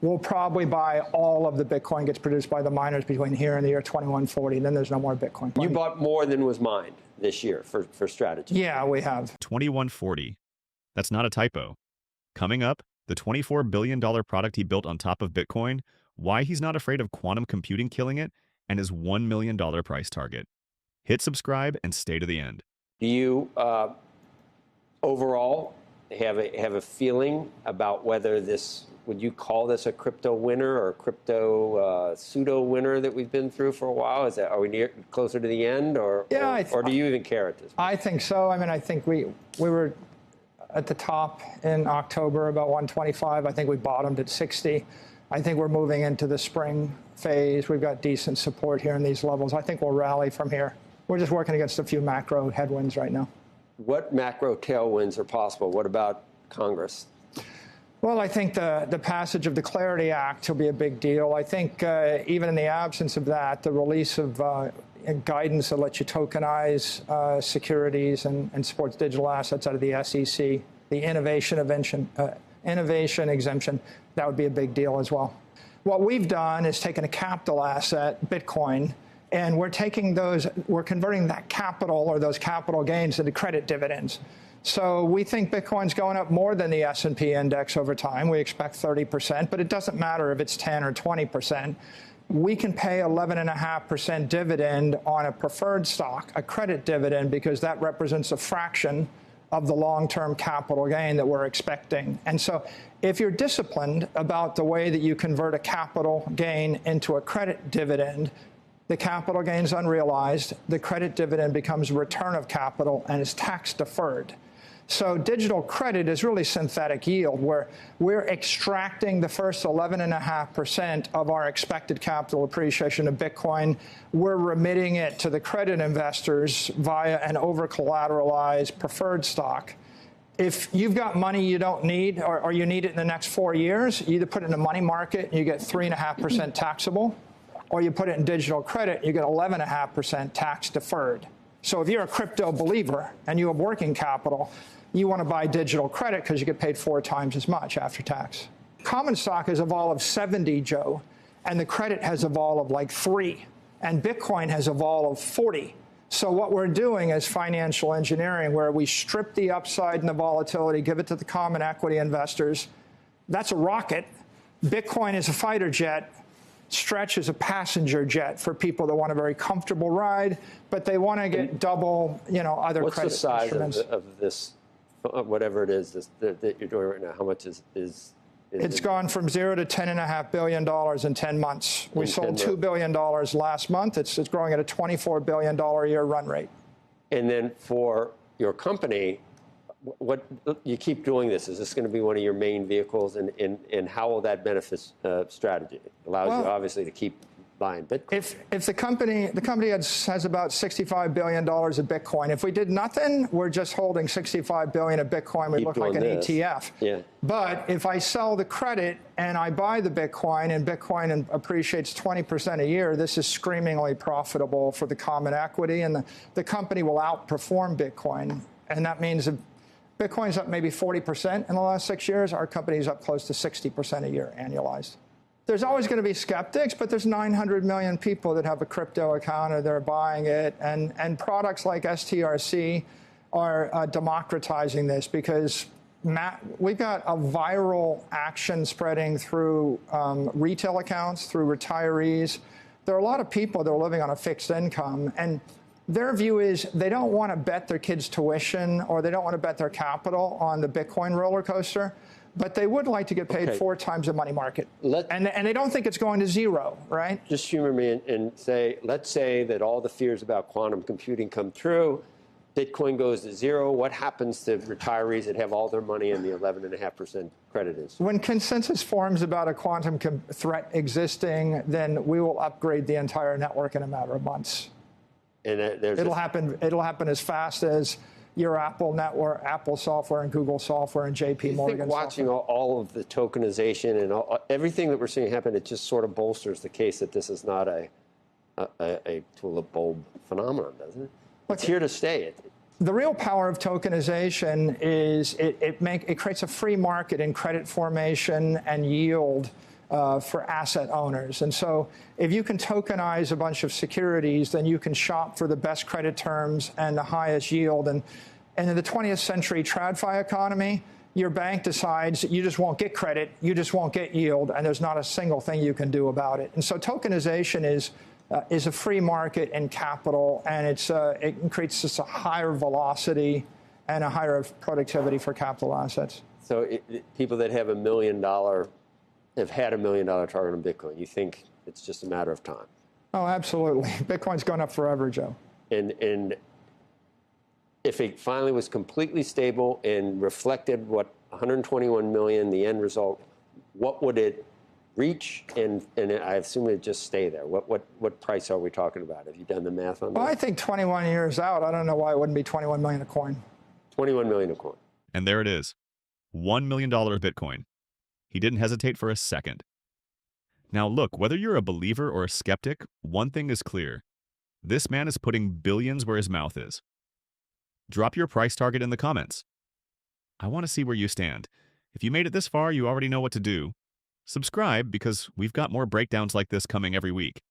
We'll probably buy all of the Bitcoin gets produced by the miners between here and the year 2140. Then there's no more Bitcoin. You bought more than was mined this year for strategy. Yeah, we have. 2140. That's not a typo. Coming up, the $24 billion product he built on top of Bitcoin, why he's not afraid of quantum computing killing it, and his $1 million price target. Hit subscribe and stay to the end. Do you overall have a feeling about whether this, would you call this a crypto winter or a crypto pseudo winter that we've been through for a while? Are we closer to the end, or do you even care at this point? I think so. I mean, I think we were at the top in October, about 125. I think we bottomed at 60. I think we're moving into the spring phase. We've got decent support here in these levels. I think we'll rally from here. We're just working against a few macro headwinds right now. What macro tailwinds are possible? What about Congress? Well, I think the passage of the Clarity Act will be a big deal. I think even in the absence of that, the release of guidance that lets you tokenize securities and supports digital assets out of the SEC, the innovation exemption, that would be a big deal as well. What we've done is taken a capital asset, Bitcoin, and we're converting that capital or those capital gains into credit dividends. So we think Bitcoin's going up more than the S&P index over time. We expect 30%, but it doesn't matter if it's 10 or 20%. We can pay 11.5% dividend on a preferred stock, a credit dividend, because that represents a fraction of the long-term capital gain that we're expecting. And so if you're disciplined about the way that you convert a capital gain into a credit dividend, the capital gain is unrealized, the credit dividend becomes a return of capital and is tax deferred. So digital credit is really synthetic yield, where we're extracting the first 11.5% of our expected capital appreciation of Bitcoin. We're remitting it to the credit investors via an over-collateralized preferred stock. If you've got money you don't need, or you need it in the next 4 years, you either put it in a money market and you get 3.5% taxable, or you put it in digital credit, you get 11.5% tax deferred. So if you're a crypto believer and you have working capital, you want to buy digital credit because you get paid 4 times as much after tax. Common stock has a vol of 70, Joe, and the credit has a vol of like 3, and Bitcoin has a vol of 40. So what we're doing is financial engineering, where we strip the upside and the volatility, give it to the common equity investors. That's a rocket. Bitcoin is a fighter jet. Stretch is a passenger jet for people that want a very comfortable ride, but they want to get double, other What's credit instruments. What's the size of this, whatever it is that you're doing right now? How much is it's gone from 0 to $10.5 billion in 10 months. We sold $2 billion last month. It's growing at a $24 billion a year run rate. And then for your company, what you keep doing this? Is this going to be one of your main vehicles, and how will that benefit strategy? It allows you obviously to keep buying Bitcoin. If the company has about $65 billion of Bitcoin. If we did nothing, we're just holding $65 billion of Bitcoin. We look like an ETF. Yeah. But if I sell the credit and I buy the Bitcoin, and Bitcoin appreciates 20% a year, this is screamingly profitable for the common equity, and the company will outperform Bitcoin. And that means if Bitcoin's up maybe 40% in the last 6 years, our company's up close to 60% a year annualized. There's always going to be skeptics, but there's 900 million people that have a crypto account or they're buying it. And products like STRC are democratizing this, because we've got a viral action spreading through retail accounts, through retirees. There are a lot of people that are living on a fixed income, and their view is they don't want to bet their kids' tuition, or they don't want to bet their capital on the Bitcoin roller coaster, but they would like to get paid 4 times the money market. And they don't think it's going to 0, right? Just humor me and say, let's say that all the fears about quantum computing come true, Bitcoin goes to 0. What happens to retirees that have all their money in the 11.5% credit institute? When consensus forms about a quantum threat existing, then we will upgrade the entire network in a matter of months. And it'll happen as fast as your Apple network, Apple software, and Google software, and JP Morgan. I think watching all of the tokenization and everything that we're seeing happen, it just sort of bolsters the case that this is not a tulip bulb phenomenon, doesn't it? It's here to stay. The real power of tokenization is it creates a free market in credit formation and yield for asset owners. And so if you can tokenize a bunch of securities, then you can shop for the best credit terms and the highest yield. And in the 20th century TradFi economy, your bank decides that you just won't get credit, you just won't get yield, and there's not a single thing you can do about it. And so tokenization is a free market in capital, and it creates just a higher velocity and a higher productivity for capital assets. So people that have $1 million have had $1 million target on Bitcoin. You think it's just a matter of time? Oh, absolutely. Bitcoin's gone up forever, Joe. And if it finally was completely stable and reflected what 121 million, the end result, what would it reach? And I assume it'd just stay there. What price are we talking about? Have you done the math on that? Well, I think 21 years out, I don't know why it wouldn't be 21 million a coin. 21 million a coin. And there it is. $1 million of Bitcoin. He didn't hesitate for a second. Now look, whether you're a believer or a skeptic, one thing is clear. This man is putting billions where his mouth is. Drop your price target in the comments. I want to see where you stand. If you made it this far, you already know what to do. Subscribe because we've got more breakdowns like this coming every week.